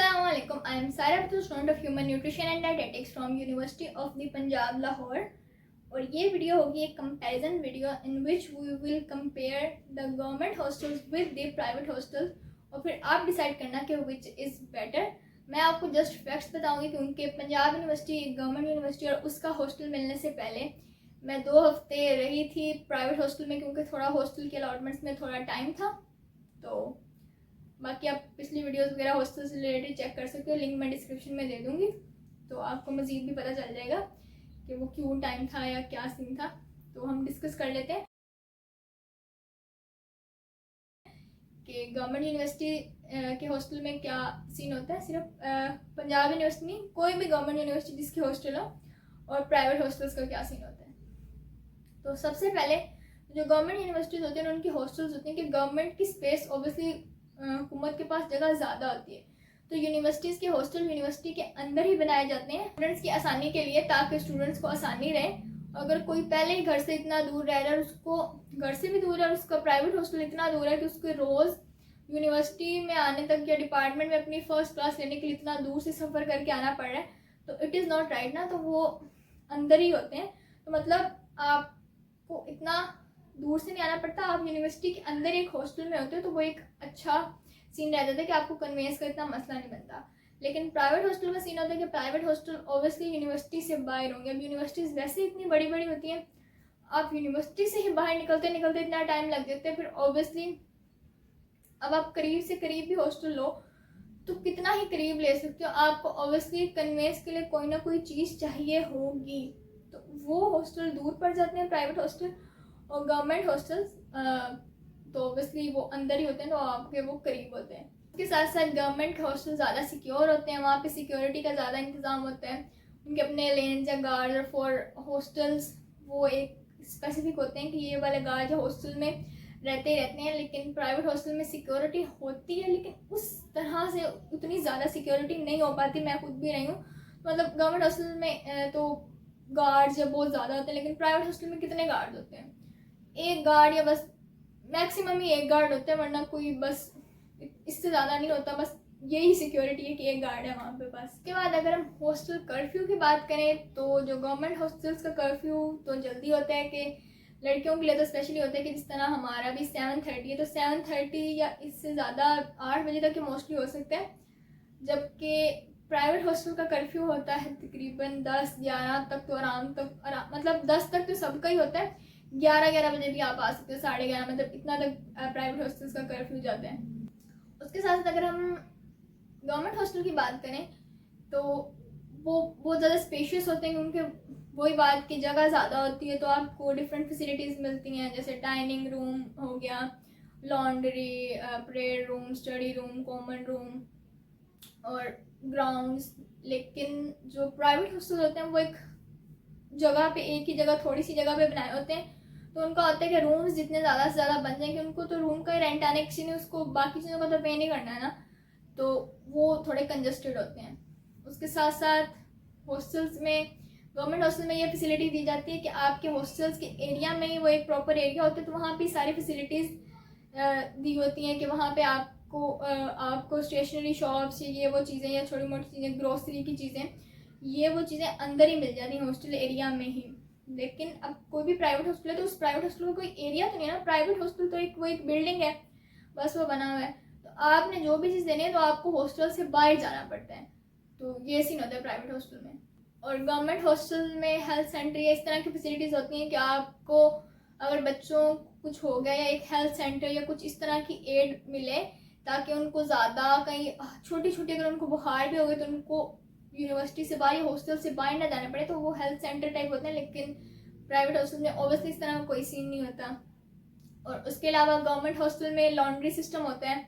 Assalamualaikum. I am Sarah Abdul, student of Human Nutrition and Dietetics from University of the Punjab, Lahore. और ये video होगी एक comparison video in which we will compare the government hostels with the private hostels और फिर आप decide करना कि which is better. मैं आपको जस्ट फैक्ट्स बताऊंगी क्योंकि पंजाब यूनिवर्सिटी एक गवर्नमेंट यूनिवर्सिटी और उसका हॉस्टल मिलने से पहले मैं 2 हफ्ते रही थी प्राइवेट हॉस्टल में क्योंकि थोड़ा हॉस्टल के अलॉटमेंट्स में थोड़ा टाइम था. तो बाकी आप पिछली वीडियोस वगैरह हॉस्टल से रिलेटेड चेक कर सकते हो, लिंक मैं डिस्क्रिप्शन में दे दूँगी तो आपको मज़ीद भी पता चल जाएगा कि वो क्यों टाइम था या क्या सीन था. तो हम डिस्कस कर लेते हैं कि गवर्नमेंट यूनिवर्सिटी के हॉस्टल में क्या सीन होता है. सिर्फ पंजाब यूनिवर्सिटी नहीं, कोई भी गवर्नमेंट यूनिवर्सिटी जिसकी हॉस्टल हो, और प्राइवेट हॉस्टल्स का क्या सीन होता है. तो सबसे पहले जो गवर्नमेंट यूनिवर्सिटीज़ होती हैं उनकी हॉस्टल्स होती हैं कि गवर्नमेंट की स्पेस ऑब्वियसली हुकूमत के पास जगह ज़्यादा होती है, तो यूनिवर्सिटीज़ के हॉस्टल यूनिवर्सिटी के अंदर ही बनाए जाते हैं स्टूडेंट्स की आसानी के लिए, ताकि स्टूडेंट्स को आसानी रहे. अगर कोई पहले ही घर से इतना दूर रह रहा है, उसको घर से भी दूर है और उसका प्राइवेट हॉस्टल इतना दूर है कि उसको रोज़ यूनिवर्सिटी में आने तक या डिपार्टमेंट में अपनी फ़र्स्ट क्लास लेने के लिए इतना दूर से सफ़र करके आना पड़ रहा है, तो इट इज़ नॉट राइट ना. तो वो अंदर ही होते हैं, तो मतलब आपको इतना दूर से नहीं आना पड़ता, आप यूनिवर्सिटी के अंदर एक हॉस्टल में होते हो, तो वो एक अच्छा सीन रह जाता है कि आपको कन्वेंस का इतना मसला नहीं बनता. लेकिन प्राइवेट हॉस्टल का सीन होता है कि प्राइवेट हॉस्टल ऑब्वियसली यूनिवर्सिटी से बाहर होंगे. अब यूनिवर्सिटीज़ वैसे इतनी बड़ी बड़ी होती हैं, आप यूनिवर्सिटी से ही बाहर निकलते निकलते इतना टाइम लग जाता है. फिर ऑब्वियसली अब आप करीब से करीब भी हॉस्टल लो तो कितना ही करीब ले सकते हो, आपको ऑब्वियसली कन्वेंस के लिए कोई ना कोई चीज़ चाहिए होगी, तो वो हॉस्टल दूर पड़ जाते हैं प्राइवेट हॉस्टल. और गवर्नमेंट हॉस्टल्स तो ऑब्वियसली वो अंदर ही होते हैं, तो आपके वो करीब होते हैं. उसके साथ साथ गवर्नमेंट हॉस्टल ज़्यादा सिक्योर होते हैं, वहाँ पे सिक्योरिटी का ज़्यादा इंतज़ाम होता है. उनके अपने लेन्स या गार्ड फॉर हॉस्टल्स वो एक स्पेसिफिक होते हैं कि ये वाले गार्ड जो हॉस्टल में रहते ही रहते हैं. लेकिन प्राइवेट हॉस्टल में सिक्योरिटी होती है, लेकिन उस तरह से उतनी ज़्यादा सिक्योरिटी नहीं हो पाती. मैं खुद भी रही हूँ, मतलब गवर्नमेंट हॉस्टल में तो गार्ड्स या बहुत ज़्यादा होते हैं, लेकिन प्राइवेट हॉस्टल में कितने गार्ड होते हैं, एक गार्ड या बस मैक्सिमम ही एक गार्ड होता है, वरना कोई बस इससे ज़्यादा नहीं होता. बस यही सिक्योरिटी है कि एक गार्ड है वहाँ पे बस. उसके बाद अगर हम हॉस्टल कर्फ्यू की बात करें तो जो गवर्नमेंट हॉस्टल्स का कर्फ्यू तो जल्दी होता है कि लड़कियों के लिए तो स्पेशली होता है कि जिस तरह हमारा भी 7:30 है, तो 7:30 या इससे ज़्यादा 8 बजे तक मोस्टली हो सकता है. जबकि प्राइवेट हॉस्टल का कर्फ्यू होता है तकरीबन 10-11 तक, तो मतलब 10 तक तो सबका ही होता है. 11 बजे भी आप आ सकते हो, 11:30, मतलब इतना तक प्राइवेट हॉस्टल्स का कर्फ्यू जाता है. उसके साथ साथ अगर हम गवर्नमेंट हॉस्टल की बात करें तो वो बहुत ज़्यादा स्पेशियस होते हैं क्योंकि वही बात की जगह ज़्यादा होती है, तो आपको डिफरेंट फैसिलिटीज़ मिलती हैं, जैसे डाइनिंग रूम हो गया, laundry, prayer room, study room, common room और ग्राउंड्स. लेकिन जो प्राइवेट हॉस्टल होते हैं वो एक जगह पे, एक ही जगह, थोड़ी सी जगह पे बनाए होते हैं, तो उनका होता है कि रूम्स जितने ज़्यादा से ज़्यादा बन जाएंगे, उनको तो रूम का ही रेंट आने, किसी ने उसको बाकी चीज़ों का तो पे नहीं करना है ना, तो वो थोड़े कंजस्टेड होते हैं. उसके साथ साथ हॉस्टल्स में, गवर्नमेंट हॉस्टल में ये फैसिलिटी दी जाती है कि आपके हॉस्टल्स के एरिया में ही वो एक प्रॉपर एरिया होता है, तो वहाँ पर सारी फैसिलिटीज़ दी होती हैं कि वहाँ पर आपको स्टेशनरी शॉप्स ये वो चीज़ें या छोटी मोटी चीज़ें, ग्रोसरी की चीज़ें, ये वो चीज़ें अंदर ही मिल जाती हैं हॉस्टल एरिया में ही. लेकिन अब कोई भी प्राइवेट हॉस्टल है तो उस प्राइवेट हॉस्टल में कोई एरिया तो नहीं है ना, प्राइवेट हॉस्टल तो वो एक बिल्डिंग है, बस वो बना हुआ है. तो आपने जो भी चीज़ देनी है तो आपको हॉस्टल से बाहर जाना पड़ता है. तो ये सीन होता है प्राइवेट हॉस्टल में. और गवर्नमेंट हॉस्टल में हेल्थ सेंटर या इस तरह की फैसिलिटीज़ होती हैं कि आपको अगर बच्चों कुछ हो गया या एक हेल्थ सेंटर या कुछ इस तरह की एड मिले, ताकि उनको ज़्यादा कहीं छोटी छोटी अगर उनको बुखार भी हो गए तो उनको यूनिवर्सिटी से बाहर या हॉस्टल से बाहर ना जाना पड़े, तो वो हेल्थ सेंटर टाइप होते हैं. लेकिन प्राइवेट हॉस्टल में ऑब्वियसली इस तरह का कोई सीन नहीं होता. और उसके अलावा गवर्नमेंट हॉस्टल में लॉन्ड्री सिस्टम होता है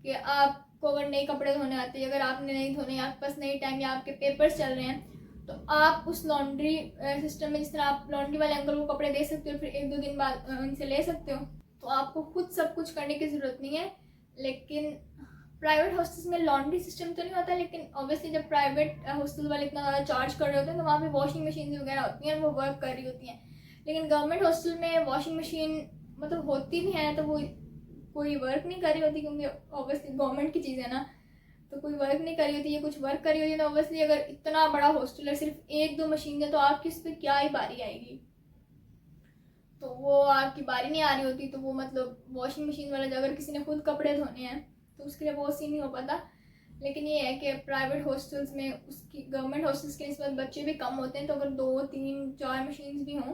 कि आपको अगर नए कपड़े धोने आते हैं, अगर आपने नहीं धोने, आपके पास नहीं टाइम या आपके पेपर्स चल रहे हैं, तो आप उस लॉन्ड्री सिस्टम में, जिस तरह आप लॉन्ड्री वाले अंकल को कपड़े दे सकते हो, फिर 1-2 दिन बाद उनसे ले सकते हो, तो आपको खुद सब कुछ करने की ज़रूरत नहीं है. लेकिन प्राइवेट हॉस्टल्स में लॉन्ड्री सिस्टम तो नहीं होता, लेकिन ऑब्वियसली जब प्राइवेट हॉस्टल वाले इतना ज़्यादा चार्ज कर रहे होते हैं तो वहाँ पे वॉशिंग मशीन वगैरह होती हैं, वो वर्क कर रही होती हैं. लेकिन गवर्नमेंट हॉस्टल में वॉशिंग मशीन मतलब होती भी है तो वो कोई वर्क नहीं कर रही होती, क्योंकि ऑब्वियसली गवर्नमेंट की चीज़ है ना, तो कोई वर्क नहीं करी होती, ये कुछ वर्क करी होती है, तो ऑब्वियसली अगर इतना बड़ा हॉस्टल है, सिर्फ 1-2 मशीन है, तो आपकी इस पर क्या ही बारी आएगी। तो वो आपकी बारी नहीं आ रही होती, तो वो मतलब वॉशिंग मशीन वाला अगर किसी ने खुद कपड़े धोने हैं तो उसके लिए वो सीन नहीं हो पाता। लेकिन ये है कि प्राइवेट हॉस्टल्स में उसकी गवर्नमेंट हॉस्टल्स के निस्बत बच्चे भी कम होते हैं, तो अगर 2-3-4 मशीन्स भी हों,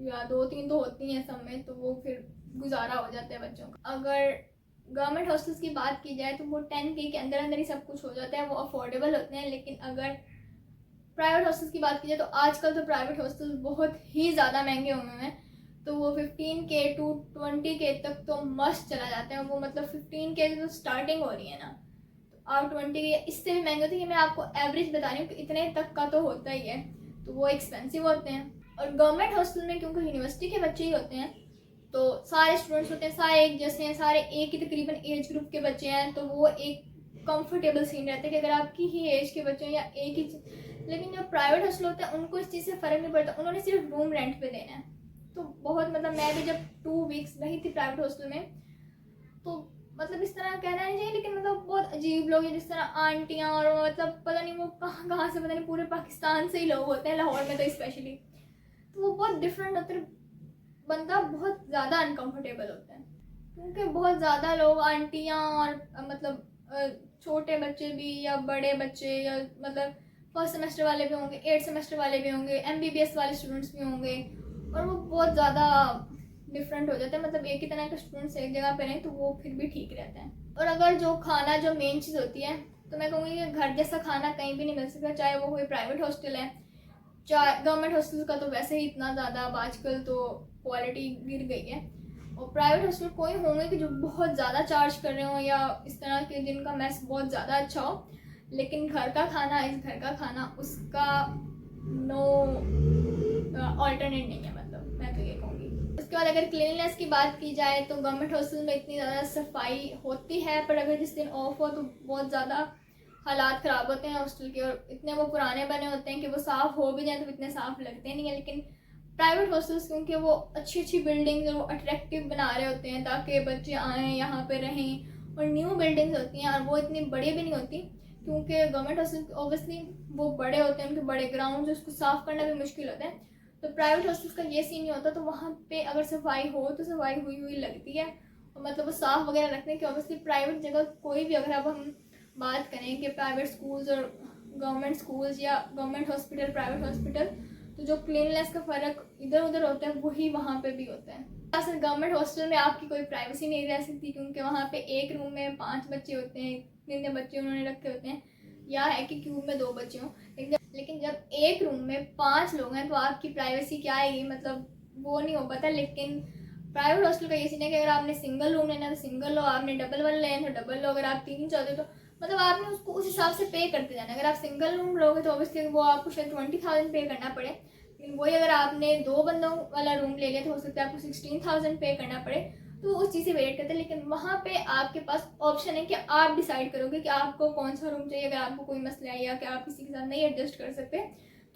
या 2-3 तो होती हैं सब में, तो वो फिर गुजारा हो जाता है बच्चों का। अगर गवर्नमेंट हॉस्टल्स की बात की जाए तो वो 10K के अंदर अंदर ही सब कुछ हो जाता है, वो अफोर्डेबल होते हैं। लेकिन अगर प्राइवेट हॉस्टल्स की बात की जाए तो आजकल तो प्राइवेट हॉस्टल्स बहुत ही ज़्यादा महंगे हुए हैं, तो वो 15K to 20K तक तो मस्त चला जाता है। वो मतलब 15K से तो स्टार्टिंग हो रही है ना, तो आप 20K इससे भी महंगे होते हैं। मैं आपको एवरेज बता रही हूँ कि इतने तक का तो होता ही है, तो वो एक्सपेंसिव होते हैं। और गवर्नमेंट हॉस्टल में क्योंकि यूनिवर्सिटी के बच्चे ही होते हैं, तो सारे स्टूडेंट्स होते हैं, सारे एक जैसे हैं, सारे एक ही तकरीबन एज ग्रुप के बच्चे हैं, तो वो एक कंफर्टेबल सीन रहता है कि अगर आपकी ही एज के बच्चे हैं या एक ही। लेकिन जो प्राइवेट हॉस्टल होते हैं उनको इस चीज़ से फ़र्क नहीं पड़ता, उन्होंने सिर्फ रूम रेंट पे देना है। तो बहुत मतलब मैं भी जब 2 वीक्स रही थी प्राइवेट हॉस्टल में, तो मतलब इस तरह कहना नहीं चाहिए, लेकिन मतलब बहुत अजीब लोग हैं, जिस तरह आंटियाँ, और मतलब पता नहीं वो कहाँ कहाँ से, पता नहीं पूरे पाकिस्तान से ही लोग होते हैं, लाहौर में तो स्पेशली। तो वो बहुत डिफरेंट होते हैं, बंदा बहुत ज़्यादा अनकंफर्टेबल होता है, क्योंकि बहुत ज़्यादा लोग आंटियाँ और मतलब छोटे बच्चे भी या बड़े बच्चे, या मतलब फर्स्ट सेमेस्टर वाले भी होंगे, 8th सेमेस्टर वाले भी होंगे, MBBS वाले स्टूडेंट्स भी होंगे, और वो बहुत ज़्यादा डिफरेंट हो जाता है। मतलब एक ही तरह के स्टूडेंट्स एक जगह पे रहें तो वो फिर भी ठीक रहता है। और अगर जो खाना, जो मेन चीज़ होती है, तो मैं कहूँगी कि घर जैसा खाना कहीं भी नहीं मिल सकता, चाहे वो कोई प्राइवेट हॉस्टल है, चाहे गवर्नमेंट हॉस्टल का तो वैसे ही इतना ज़्यादा अब आजकल तो क्वालिटी गिर गई है। और प्राइवेट हॉस्टल कोई होंगे कि जो बहुत ज़्यादा चार्ज कर रहे हो, या इस तरह के जिनका मैस बहुत ज़्यादा अच्छा हो, लेकिन घर का खाना, इस घर का खाना, उसका नो ऑल्टरनेट नहीं है, मतलब मैं तो ये कहूँगी। उसके बाद अगर क्लीननेस की बात की जाए तो गवर्नमेंट हॉस्टल में इतनी ज़्यादा सफाई होती है, पर अगर जिस दिन ऑफ हो तो बहुत ज़्यादा हालात ख़राब होते हैं हॉस्टल के, और इतने वो पुराने बने होते हैं कि वो साफ़ हो भी जाए तो इतने साफ़ लगते नहीं है। लेकिन प्राइवेट हॉस्टल्स क्योंकि वो अच्छी अच्छी बिल्डिंग्स और वो अट्रैक्टिव बना रहे होते हैं ताकि बच्चे आएँ यहाँ पे रहें, और न्यू बिल्डिंग्स होती हैं, और वो इतनी बड़ी भी नहीं होती, क्योंकि गवर्नमेंट हॉस्टल ऑब्वियसली वो बड़े होते हैं, उनके बड़े ग्राउंड, उसको साफ़ करना भी मुश्किल होता है। तो प्राइवेट हॉस्टल्स का ये सीन नहीं होता, तो वहाँ पे अगर सफाई हो तो सफाई हुई हुई लगती है, और मतलब वो साफ़ वगैरह रखने की। ऑब्वियसली प्राइवेट जगह कोई भी, अगर अब हम बात करें कि प्राइवेट स्कूल्स और गवर्नमेंट स्कूल्स या गवर्नमेंट हॉस्पिटल, प्राइवेट हॉस्पिटल, तो जो क्लीननेस का फ़र्क इधर उधर होता है वही वहाँ पे भी होता है। असल गवर्नमेंट हॉस्टल में आपकी कोई प्राइवेसी नहीं रह सकती, क्योंकि वहाँ पे एक रूम में 5 बच्चे होते हैं, इतने बच्चे उन्होंने रखे होते हैं, या है कि क्यूब में 2 बच्चे हों। लेकिन जब एक रूम में 5 लोग हैं तो आपकी प्राइवेसी क्या आएगी, मतलब वो नहीं हो पाता। लेकिन प्राइवेट हॉस्टल का ये सीन है कि अगर आपने सिंगल रूम लेना है तो सिंगल लो, आपने डबल वाला लेना तो डबल लो, अगर आप 3 चाहते हो तो मतलब आपने उसको उस हिसाब से पे करते जाना। अगर आप सिंगल रूम लोगे तो ऑब्वियसली वो आपको शायद 20,000 पे करना पड़े, लेकिन वही अगर आपने 2 बंदों वाला रूम ले लिया तो हो सकता है आपको 16,000 पे करना पड़े। तो उस चीज़ से वेट करते हैं, लेकिन वहाँ पे आपके पास ऑप्शन है कि आप डिसाइड करोगे कि आपको कौन सा रूम चाहिए। अगर आपको कोई मसला है या कि आप किसी के साथ नहीं एडजस्ट कर सकते,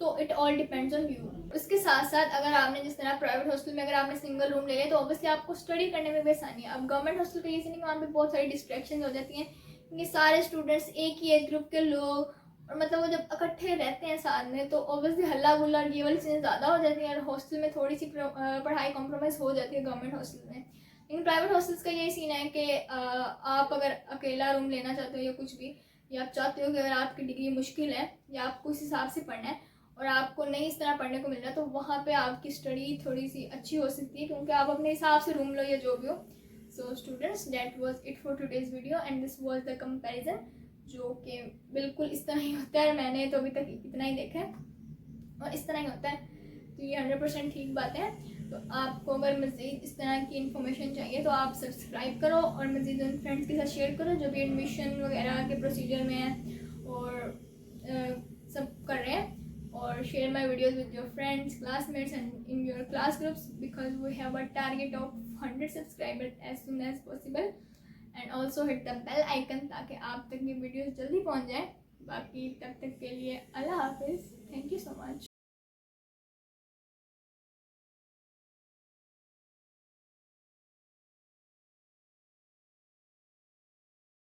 तो it all depends on you. उसके साथ साथ अगर आपने जिस तरह प्राइवेट हॉस्टल में अगर आपने सिंगल रूम ले लिया तो ऑब्वियसली आपको स्टडी करने में भी आसानी है। अब गवर्नमेंट हॉस्टल का ये सीन है कि वहाँ पे बहुत सारी डिस्ट्रैक्शन हो जाती हैं, क्योंकि सारे स्टूडेंट्स एक ही एज ग्रुप के लोग, और मतलब वो जब इकट्ठे रहते हैं साथ में तो ऑब्वियसली हल्ला गुल्ला ये वाली चीज़ें ज़्यादा हो जाती हैं, और हॉस्टल में थोड़ी सी पढ़ाई कॉम्प्रोमाइज़ हो जाती है गवर्नमेंट हॉस्टल में। लेकिन प्राइवेट हॉस्टल्स का यही सीन है कि आप अगर अकेला रूम लेना चाहते हो या कुछ भी, या आप चाहते हो कि अगर आपकी डिग्री मुश्किल है या आपको इस हिसाब से पढ़ना है और आपको नहीं इस तरह पढ़ने को मिल रहा है, तो वहाँ पे आपकी स्टडी थोड़ी सी अच्छी हो सकती है, क्योंकि आप अपने हिसाब से रूम लो या जो भी हो। So students, that was it for today's video and this was the comparison, जो कि बिल्कुल इस तरह ही होता है। मैंने तो अभी तक इतना ही देखा है और इस तरह ही होता है, तो ये 100% ठीक बात है। तो आपको अगर मज़ीद इस तरह की इन्फॉर्मेशन चाहिए तो आप सब्सक्राइब करो और मज़ीद उन फ्रेंड्स के साथ शेयर करो जो भी एडमिशन वगैरह के प्रोसीजर में है और सब कर रहे हैं। और share my videos with your friends, classmates and in your class groups, because we have a target of 100 subscribers as soon as possible. And also hit the bell icon ताकि आप तक ये वीडियोज़ जल्दी पहुँच जाए। बाकी तब तक के लिए अल्लाह हाफिज़, थैंक यू सो मच।